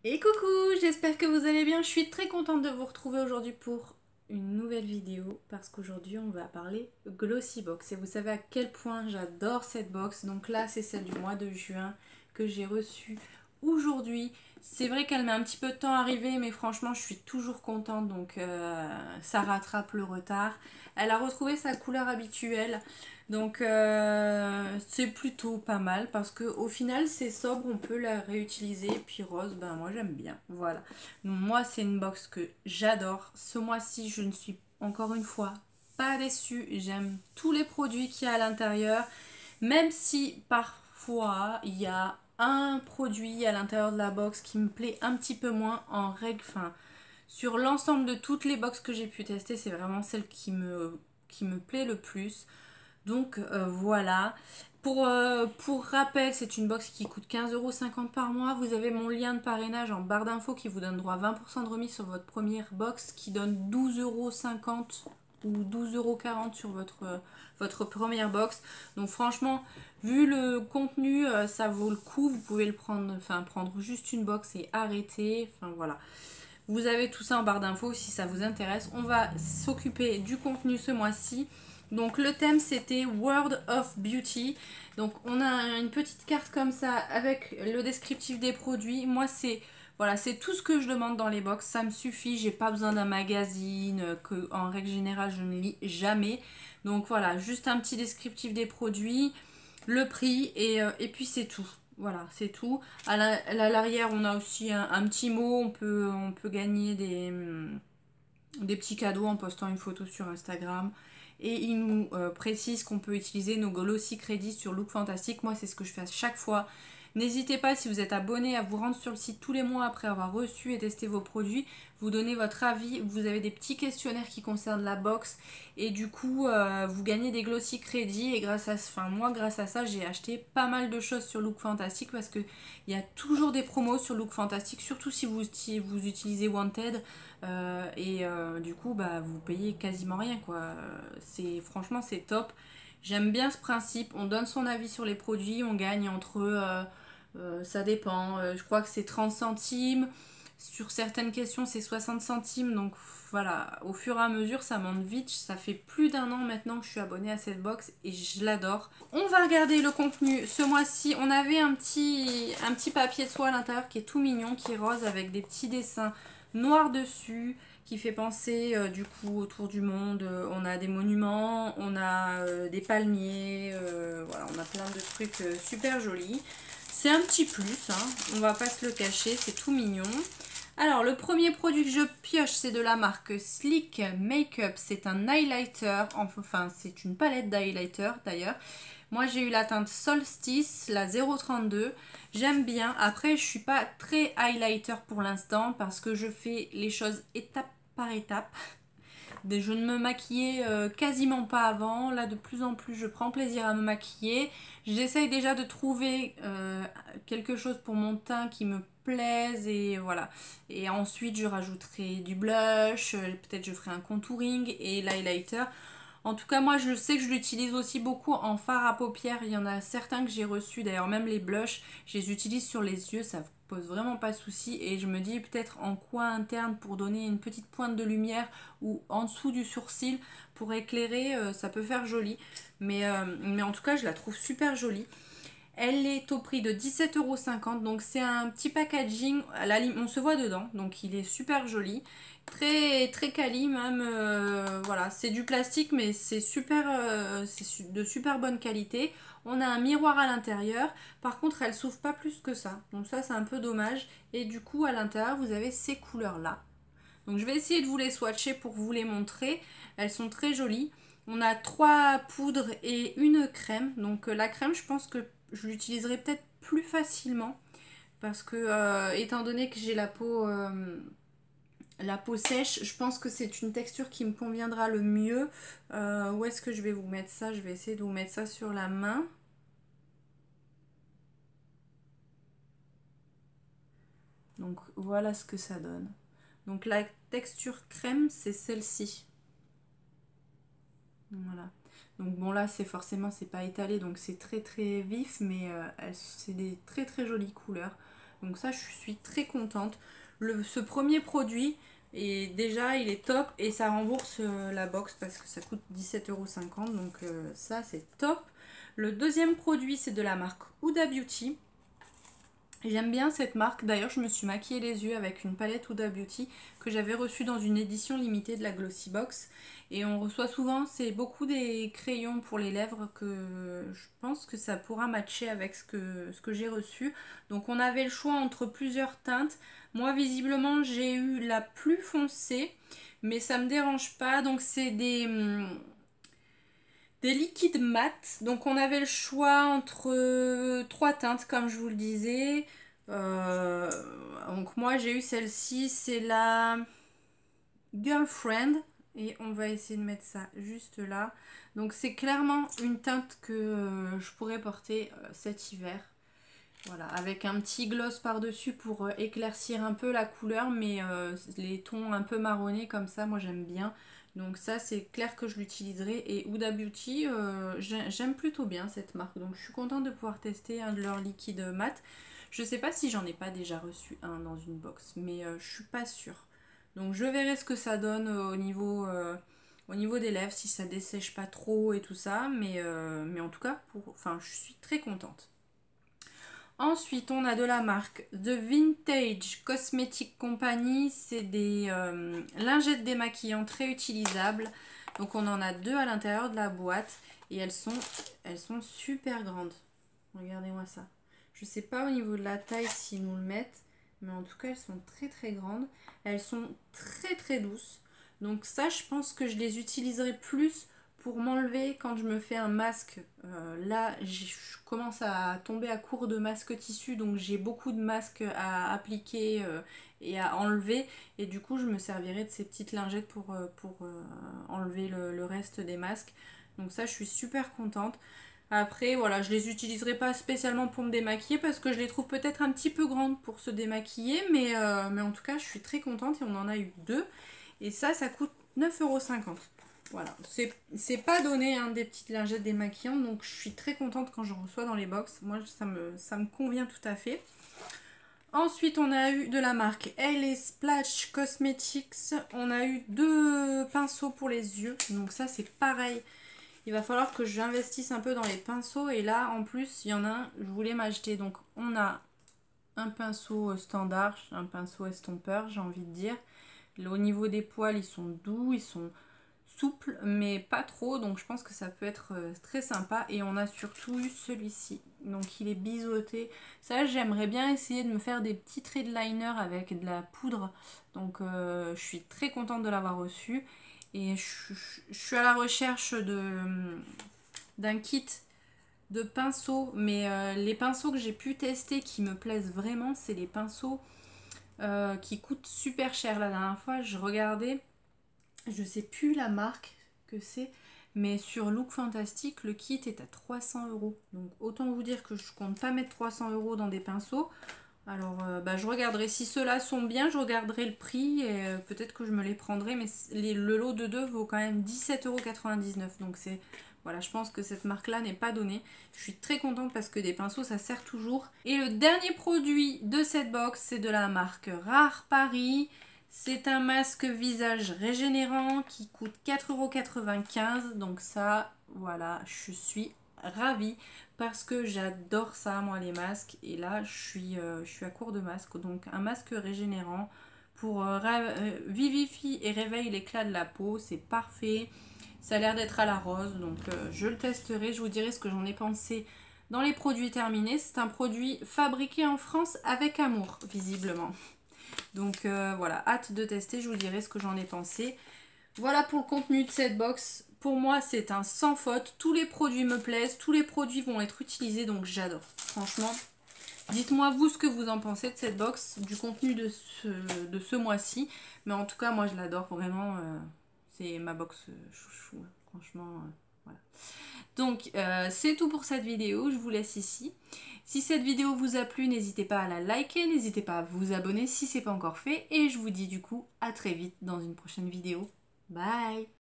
Et coucou, j'espère que vous allez bien. Je suis très contente de vous retrouver aujourd'hui pour une nouvelle vidéo parce qu'aujourd'hui on va parler Glossy Box et vous savez à quel point j'adore cette box. Donc là c'est celle du mois de juin que j'ai reçue aujourd'hui. C'est vrai qu'elle met un petit peu de temps à arriver mais franchement je suis toujours contente donc ça rattrape le retard. Elle a retrouvé sa couleur habituelle. Donc c'est plutôt pas mal parce que au final c'est sobre, on peut la réutiliser. Puis rose, ben moi j'aime bien. Voilà. Donc, moi c'est une box que j'adore. Ce mois-ci je ne suis encore une fois pas déçue. J'aime tous les produits qu'il y a à l'intérieur. Même si parfois il y a un produit à l'intérieur de la box qui me plaît un petit peu moins en règle. Enfin, sur l'ensemble de toutes les box que j'ai pu tester, c'est vraiment celle qui me plaît le plus. Donc voilà. Pour rappel, c'est une box qui coûte 15,50 € par mois. Vous avez mon lien de parrainage en barre d'infos qui vous donne droit à 20% de remise sur votre première box qui donne 12,50 € ou 12,40 € sur votre première box. Donc franchement, vu le contenu, ça vaut le coup. Vous pouvez le prendre, enfin prendre juste une box et arrêter. Enfin voilà. Vous avez tout ça en barre d'infos si ça vous intéresse. On va s'occuper du contenu ce mois-ci. Donc le thème c'était World of Beauty. Donc on a une petite carte comme ça avec le descriptif des produits. Moi c'est voilà, c'est tout ce que je demande dans les box, ça me suffit, j'ai pas besoin d'un magazine que en règle générale je ne lis jamais. Donc voilà, juste un petit descriptif des produits, le prix et puis c'est tout. Voilà, c'est tout. À l'arrière, on a aussi un petit mot. On peut gagner des petits cadeaux en postant une photo sur Instagram. Et il nous précise qu'on peut utiliser nos Glossy Crédits sur Look Fantastic. Moi, c'est ce que je fais à chaque fois. N'hésitez pas, si vous êtes abonné, à vous rendre sur le site tous les mois après avoir reçu et testé vos produits. Vous donnez votre avis. Vous avez des petits questionnaires qui concernent la box. Et du coup, vous gagnez des Glossy Crédits. Et moi, grâce à ça, j'ai acheté pas mal de choses sur Look Fantastic parce qu'il y a toujours des promos sur Look Fantastic, surtout si vous utilisez Wanted. Du coup, bah, vous payez quasiment rien, quoi. Franchement, c'est top. J'aime bien ce principe. On donne son avis sur les produits, on gagne ça dépend. Je crois que c'est 30 centimes. Sur certaines questions, c'est 60 centimes. Donc voilà, au fur et à mesure, ça monte vite. Ça fait plus d'un an maintenant que je suis abonnée à cette box et je l'adore. On va regarder le contenu. Ce mois-ci, on avait un petit papier de soie à l'intérieur qui est tout mignon, qui est rose avec des petits dessins noirs dessus, qui fait penser du coup autour du monde. On a des monuments, on a des palmiers, voilà, on a plein de trucs super jolis. C'est un petit plus, hein, on va pas se le cacher, c'est tout mignon. Alors, le premier produit que je pioche, c'est de la marque Sleek Makeup. C'est un highlighter, enfin, c'est une palette d'highlighter d'ailleurs. Moi, j'ai eu la teinte Solstice, la 032. J'aime bien. Après, je suis pas très highlighter pour l'instant parce que je fais les choses étape par étape. Je ne me maquillais quasiment pas avant. Là, de plus en plus, je prends plaisir à me maquiller. J'essaye déjà de trouver quelque chose pour mon teint qui me plaise et voilà. Et ensuite, je rajouterai du blush, peut-être je ferai un contouring et l'highlighter. En tout cas, moi, je sais que je l'utilise aussi beaucoup en fard à paupières. Il y en a certains que j'ai reçus, d'ailleurs, même les blushs, je les utilise sur les yeux, ça pose vraiment pas de souci. Et je me dis peut-être en coin interne pour donner une petite pointe de lumière ou en dessous du sourcil pour éclairer, ça peut faire joli. Mais en tout cas, je la trouve super jolie. Elle est au prix de 17,50 €, donc c'est un petit packaging, on se voit dedans, donc il est super joli, très très quali même, voilà, c'est du plastique mais c'est super, c'est de super bonne qualité. On a un miroir à l'intérieur, par contre elle s'ouvre pas plus que ça, donc ça c'est un peu dommage, et du coup à l'intérieur vous avez ces couleurs là. Donc je vais essayer de vous les swatcher pour vous les montrer, elles sont très jolies. On a 3 poudres et une crème. Donc la crème, je pense que je l'utiliserai peut-être plus facilement parce que étant donné que j'ai la peau sèche, je pense que c'est une texture qui me conviendra le mieux. Où est-ce que je vais vous mettre ça? Je vais essayer de vous mettre ça sur la main. Donc voilà ce que ça donne. Donc la texture crème, c'est celle-ci. Voilà. Donc bon là c'est pas étalé donc c'est très très vif mais c'est des très très jolies couleurs. Donc ça, je suis très contente. Ce premier produit, et déjà il est top et ça rembourse la box parce que ça coûte 17,50 €. Donc ça c'est top. Le deuxième produit, c'est de la marque Huda Beauty. J'aime bien cette marque. D'ailleurs, je me suis maquillée les yeux avec une palette Huda Beauty que j'avais reçue dans une édition limitée de la Glossy Box. Et on reçoit souvent, c'est beaucoup des crayons pour les lèvres que je pense que ça pourra matcher avec ce que j'ai reçu. Donc on avait le choix entre plusieurs teintes. Moi, visiblement, j'ai eu la plus foncée, mais ça me dérange pas. Donc c'est des liquides mat. Donc on avait le choix entre trois teintes comme je vous le disais. Donc moi j'ai eu celle-ci, c'est la Girlfriend. Et on va essayer de mettre ça juste là. Donc c'est clairement une teinte que je pourrais porter cet hiver. Voilà, avec un petit gloss par-dessus pour éclaircir un peu la couleur, mais les tons un peu marronnés comme ça, moi j'aime bien. Donc ça, c'est clair que je l'utiliserai. Et Huda Beauty, j'aime plutôt bien cette marque. Donc je suis contente de pouvoir tester un de leurs liquides mat. Je sais pas si j'en ai pas déjà reçu un dans une box, mais je suis pas sûre. Donc je verrai ce que ça donne au niveau des lèvres, si ça dessèche pas trop et tout ça. Mais en tout cas, je suis très contente. Ensuite, on a de la marque The Vintage Cosmetic Company. C'est des lingettes démaquillantes réutilisables. Donc on en a deux à l'intérieur de la boîte. Et elles sont super grandes. Regardez-moi ça. Je sais pas au niveau de la taille s'ils nous le mettent. Mais en tout cas, elles sont très très grandes. Elles sont très très douces. Donc ça, je pense que je les utiliserai plus pour m'enlever quand je me fais un masque. Là, je commence à tomber à court de masques tissu, donc j'ai beaucoup de masques à appliquer et à enlever. Et du coup, je me servirai de ces petites lingettes pour enlever le reste des masques. Donc ça, je suis super contente. Après, voilà, je les utiliserai pas spécialement pour me démaquiller parce que je les trouve peut-être un petit peu grandes pour se démaquiller. Mais en tout cas, je suis très contente et on en a eu deux. Et ça coûte 9,50 €. Voilà, c'est pas donné hein, des petites lingettes démaquillantes, donc je suis très contente quand j'en reçois dans les box. Moi, ça me convient tout à fait. Ensuite, on a eu de la marque LA Splash Cosmetics. On a eu deux pinceaux pour les yeux, donc ça c'est pareil. Il va falloir que j'investisse un peu dans les pinceaux. Et là, en plus, il y en a un, je voulais m'acheter. Donc, on a un pinceau standard, un pinceau estompeur, j'ai envie de dire. Au niveau des poils, ils sont doux, ils sont souples, mais pas trop. Donc, je pense que ça peut être très sympa. Et on a surtout eu celui-ci. Donc, il est biseauté. Ça, j'aimerais bien essayer de me faire des petits traits de liner avec de la poudre. Donc, je suis très contente de l'avoir reçu. Et je suis à la recherche d'un kit de pinceaux. Mais les pinceaux que j'ai pu tester qui me plaisent vraiment, c'est les pinceaux qui coûtent super cher. La dernière fois, je regardais, je sais plus la marque que c'est, mais sur Look Fantastic, le kit est à 300 €. Donc autant vous dire que je compte pas mettre 300 € dans des pinceaux. Alors je regarderai si ceux-là sont bien, je regarderai le prix et peut-être que je me les prendrai, mais le lot de deux vaut quand même 17,99 €. Donc c'est voilà, je pense que cette marque-là n'est pas donnée. Je suis très contente parce que des pinceaux, ça sert toujours. Et le dernier produit de cette box, c'est de la marque Rare Paris. C'est un masque visage régénérant qui coûte 4,95 €. Donc ça, voilà, je suis ravie parce que j'adore ça, moi, les masques. Et là, je suis à court de masques. Donc un masque régénérant pour vivifie et réveille l'éclat de la peau. C'est parfait. Ça a l'air d'être à la rose, donc je le testerai, je vous dirai ce que j'en ai pensé dans les produits terminés. C'est un produit fabriqué en France avec amour, visiblement. Donc voilà, hâte de tester, je vous dirai ce que j'en ai pensé. Voilà pour le contenu de cette box. Pour moi, c'est un sans faute. Tous les produits me plaisent, tous les produits vont être utilisés, donc j'adore. Franchement, dites-moi vous ce que vous en pensez de cette box, du contenu de ce mois-ci. Mais en tout cas, moi je l'adore vraiment. C'est ma box chouchou, franchement, voilà. Donc, c'est tout pour cette vidéo, je vous laisse ici. Si cette vidéo vous a plu, n'hésitez pas à la liker, n'hésitez pas à vous abonner si ce n'est pas encore fait. Et je vous dis du coup à très vite dans une prochaine vidéo. Bye!